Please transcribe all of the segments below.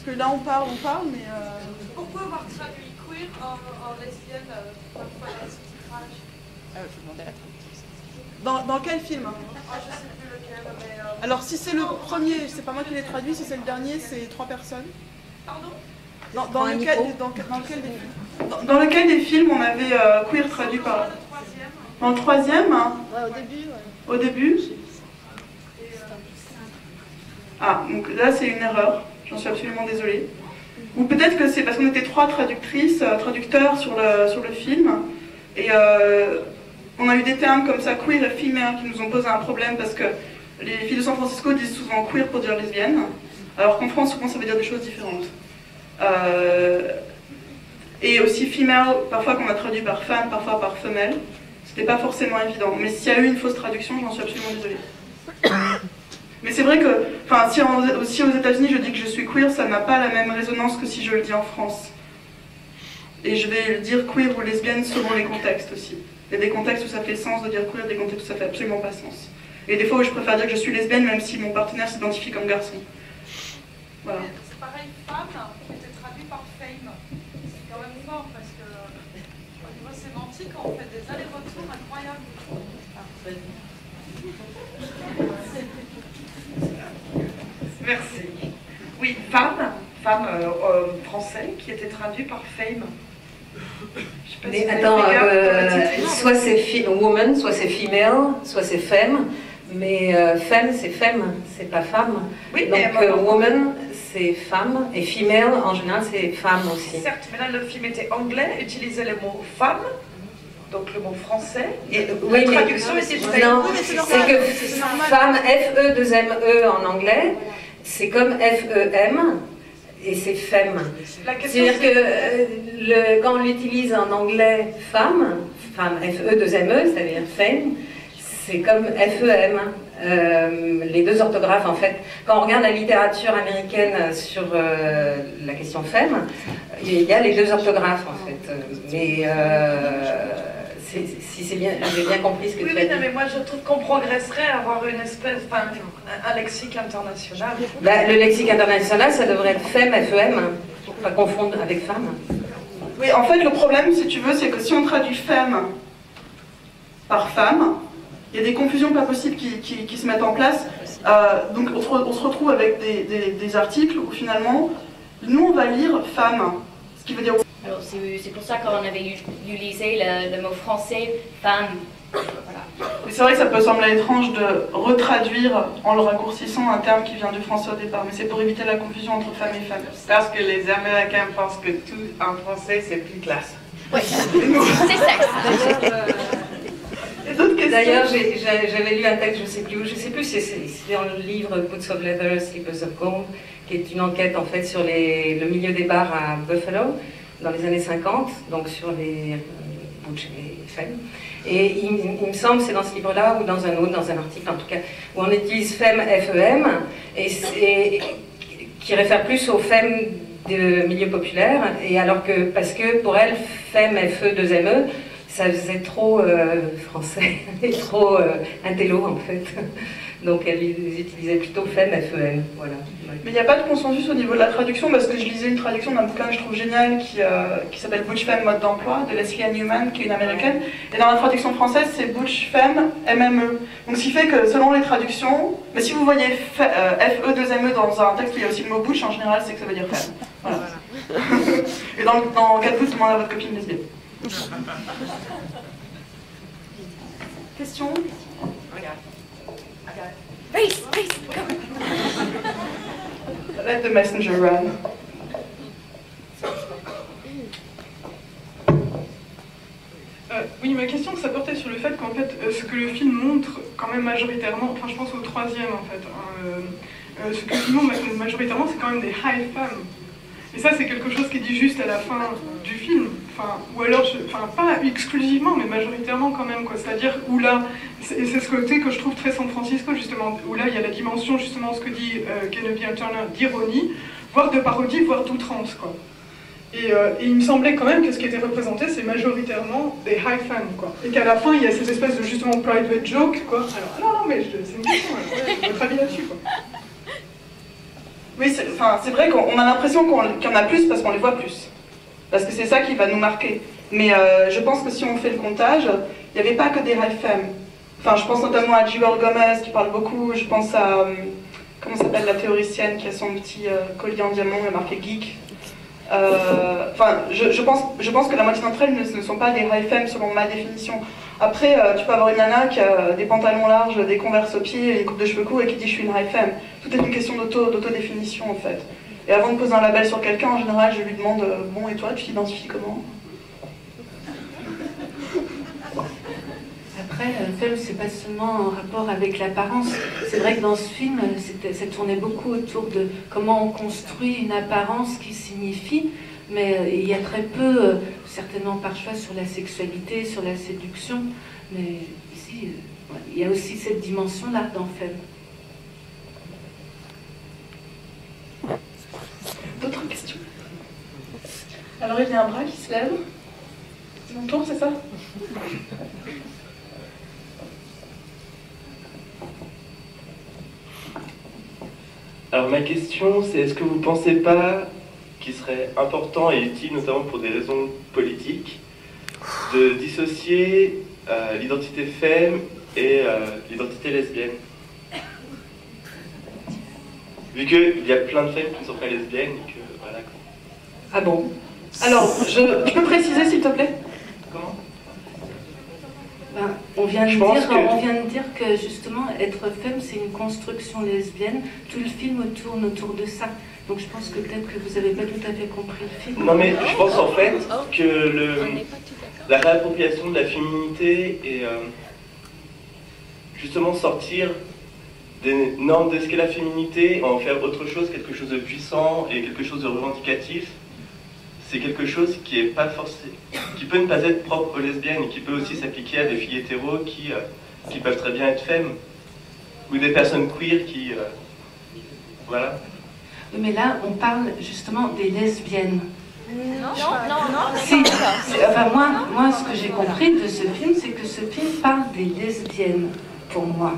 Parce que là, on parle, mais... Pourquoi avoir traduit queer en lesbienne parfois dans le sous-titrage? Je vais demander à la traductrice. Dans quel film? Je sais plus lequel, mais... Alors, si c'est le premier, c'est pas moi qui l'ai traduit, si c'est le dernier, c'est 3 personnes. Pardon? Dans lequel des films on avait queer traduit par... Dans le troisième? Ouais, au début, ouais. Au début? Ah, donc là c'est une erreur, j'en suis absolument désolée. Ou peut-être que c'est parce qu'on était 3 traducteurs sur le film, et on a eu des termes comme ça, queer et female, qui nous ont posé un problème parce que les filles de San Francisco disent souvent queer pour dire lesbienne, alors qu'en France souvent ça veut dire des choses différentes. Et aussi female, parfois qu'on a traduit par femme, parfois par femelle. C'était pas forcément évident. Mais s'il y a eu une fausse traduction, j'en suis absolument désolée. Mais c'est vrai que, enfin, si aux États-Unis je dis que je suis queer, ça n'a pas la même résonance que si je le dis en France. Et je vais le dire queer ou lesbienne selon les contextes aussi. Il y a des contextes où ça fait sens de dire queer, des contextes où ça fait absolument pas sens. Et des fois où je préfère dire que je suis lesbienne même si mon partenaire s'identifie comme garçon. Voilà. C'est pareil, femme, qui était traduit par fame. C'est quand même fort parce que, au niveau sémantique, on fait des allers-retours incroyables. Merci. Oui, femme français qui était traduit par fame. Mais attends, soit c'est woman, soit c'est female, soit c'est femme, mais femme c'est pas femme. Oui, donc woman c'est femme et female en général c'est femme aussi. Certes, mais là le film était anglais, utilisait le mot femme, donc le mot français, et oui, la traduction était non, c'est que femme F-E-2-M-E en anglais, c'est comme F-E-M. Et c'est femme. C'est-à-dire que quand on l'utilise en anglais femme, F-E-2-M-E, c'est-à-dire femme, c'est comme F-E-M. Les deux orthographes, en fait, quand on regarde la littérature américaine sur la question femme, il y a les deux orthographes, en fait. Mais si c'est bien, j'ai bien compris ce que tu as dit. Oui, mais moi je trouve qu'on progresserait à avoir une espèce, un lexique international. Bah, le lexique international, ça devrait être femme, F-E-M, pour ne pas confondre avec femme. Oui, en fait, le problème, si tu veux, c'est que si on traduit femme par femme, il y a des confusions pas possibles qui se mettent en place. Donc on se retrouve avec des articles où finalement, nous on va lire femme, ce qui veut dire... Alors c'est pour ça qu'on avait utilisé le mot français femme. Voilà. C'est vrai que ça peut sembler étrange de retraduire en le raccourcissant un terme qui vient du français au départ, mais c'est pour éviter la confusion entre femme et femme. Parce que les Américains pensent que tout en français c'est plus classe. Oui, c'est sexe. D'ailleurs, j'avais lu un texte, je sais plus, c'est dans le livre Boots of Leather, Slippers of Gold, qui est une enquête en fait sur le milieu des bars à Buffalo dans les années 50, donc sur les femmes. Et il me semble, c'est dans ce livre-là ou dans un autre, dans un article en tout cas, où on utilise femme, F-E-M, et qui réfère plus aux femmes de milieu populaire, et alors que, parce que pour elle, femme, F-E-2-M-E, ça faisait trop français, et trop intello en fait. Donc elle utilisait plutôt femme, F-E-M, voilà. Mais il n'y a pas de consensus au niveau de la traduction, parce que je lisais une traduction d'un bouquin que je trouve génial qui s'appelle Butch Femme Mode d'emploi, de Leslie Ann Newman, qui est une américaine. Et dans la traduction française, c'est Butch Femme MME. Donc ce qui fait que selon les traductions, mais si vous voyez FE2ME dans un texte où il y a aussi le mot Butch, en général, c'est que ça veut dire femme. Voilà. Et dans 4 vous demandez à votre copine lesbienne. Question? Race, go. Let the messenger run. Oui, ma question, ça portait sur le fait qu'en fait, ce que le film montre quand même majoritairement, enfin je pense au troisième en fait, ce que le film montre majoritairement, c'est quand même des high femmes. Et ça, c'est quelque chose qui est dit juste à la fin du film, enfin, ou alors, pas exclusivement, mais majoritairement quand même, quoi. C'est-à-dire où là, c'est ce côté que je trouve très San Francisco, justement, où là, il y a la dimension, justement, ce que dit Genevieve Turner, d'ironie, voire de parodie, voire d'outrance, quoi. Et il me semblait quand même que ce qui était représenté, c'est majoritairement des high fans, quoi. Et qu'à la fin, il y a cette espèce de, justement, private joke, quoi. Alors, non, mais c'est une question, votre avis là-dessus, quoi. Oui, c'est vrai qu'on a l'impression qu'il y en a plus parce qu'on les voit plus. Parce que c'est ça qui va nous marquer. Mais je pense que si on fait le comptage, il n'y avait pas que des high femmes. Enfin, je pense notamment à Jewel Gomez qui parle beaucoup, je pense à, comment s'appelle la théoricienne qui a son petit collier en diamant, elle marqué geek. Enfin, je pense que la moitié d'entre elles ne sont pas des high femmes selon ma définition. Après, tu peux avoir une nana qui a des pantalons larges, des converses aux pieds, une coupe de cheveux courts et qui dit je suis une high femme. Tout est une question d'autodéfinition en fait. Et avant de poser un label sur quelqu'un, en général, je lui demande bon, et toi, tu t'identifies comment? Après, femme, c'est pas seulement en rapport avec l'apparence. C'est vrai que dans ce film, ça tournait beaucoup autour de comment on construit une apparence qui signifie, mais il y a très peu, certainement par choix, sur la sexualité, sur la séduction. Mais ici, il y a aussi cette dimension-là dans Femme. D'autres questions? Alors il y a un bras qui se lève. C'est mon tour, c'est ça? Alors ma question, c'est est-ce que vous ne pensez pas qu'il serait important et utile, notamment pour des raisons politiques, de dissocier l'identité femme et l'identité lesbienne? Vu qu'il y a plein de femmes qui ne sont pas lesbiennes et que voilà. Ah bon? Alors, tu peux préciser s'il te plaît? Comment? Ben, on vient de dire que justement, être femme, c'est une construction lesbienne. Tout le film tourne autour de ça. Donc je pense que peut-être que vous n'avez pas tout à fait compris le film. Non mais je pense en fait que la réappropriation de la féminité et justement sortir des normes de ce qu'est la féminité, en faire autre chose, quelque chose de puissant et quelque chose de revendicatif, c'est quelque chose qui est pas forcé, qui peut ne pas être propre aux lesbiennes et qui peut aussi s'appliquer à des filles hétéros qui peuvent très bien être femmes, ou des personnes queer qui... voilà. Mais là, on parle justement des lesbiennes. Non. Si, enfin, moi, ce que j'ai compris de ce film, c'est que ce film parle des lesbiennes, pour moi.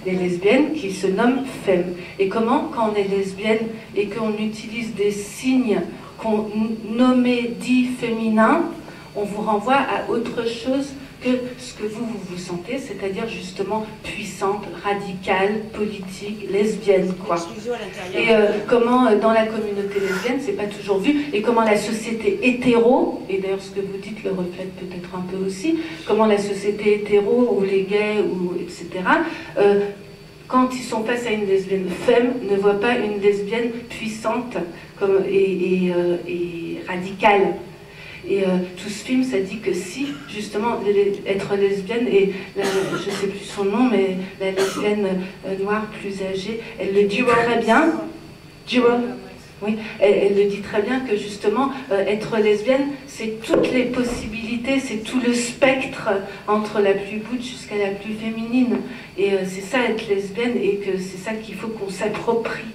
Des lesbiennes qui se nomment femmes. Et comment, quand on est lesbienne et qu'on utilise des signes qu'on nommait dits féminins, on vous renvoie à autre chose que ce que vous sentez, c'est-à-dire justement puissante, radicale, politique, lesbienne, quoi. Et comment dans la communauté lesbienne, c'est pas toujours vu, et comment la société hétéro, et d'ailleurs ce que vous dites le reflète peut-être un peu aussi, comment la société hétéro, ou les gays, ou etc., quand ils sont face à une lesbienne femme, ne voient pas une lesbienne puissante et radicale. Et tout ce film, ça dit que si, justement, être lesbienne, et je ne sais plus son nom, mais la lesbienne noire plus âgée, elle le dit très bien. Jewel. Oui, elle le dit très bien que justement, être lesbienne, c'est toutes les possibilités, c'est tout le spectre entre la plus butch jusqu'à la plus féminine. Et c'est ça, être lesbienne, et que c'est ça qu'il faut qu'on s'approprie.